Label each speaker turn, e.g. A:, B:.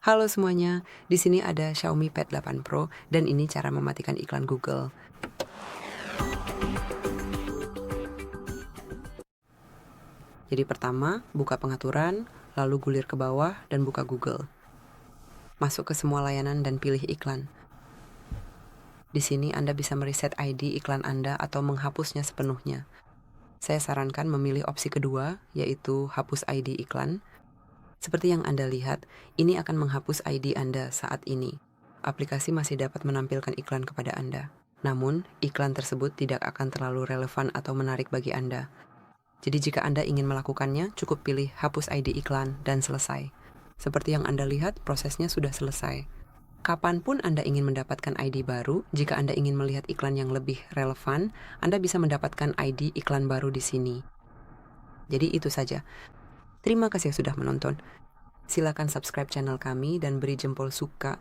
A: Halo semuanya, di sini ada Xiaomi Pad 8 Pro dan ini cara mematikan iklan Google. Jadi pertama, buka pengaturan, lalu gulir ke bawah dan buka Google. Masuk ke semua layanan dan pilih iklan. Di sini Anda bisa mereset ID iklan Anda atau menghapusnya sepenuhnya. Saya sarankan memilih opsi kedua, yaitu hapus ID iklan. Seperti yang Anda lihat, ini akan menghapus ID Anda saat ini. Aplikasi masih dapat menampilkan iklan kepada Anda. Namun, iklan tersebut tidak akan terlalu relevan atau menarik bagi Anda. Jadi jika Anda ingin melakukannya, cukup pilih hapus ID iklan dan selesai. Seperti yang Anda lihat, prosesnya sudah selesai. Kapanpun Anda ingin mendapatkan ID baru, jika Anda ingin melihat iklan yang lebih relevan, Anda bisa mendapatkan ID iklan baru di sini. Jadi itu saja. Terima kasih sudah menonton. Silakan subscribe channel kami dan beri jempol suka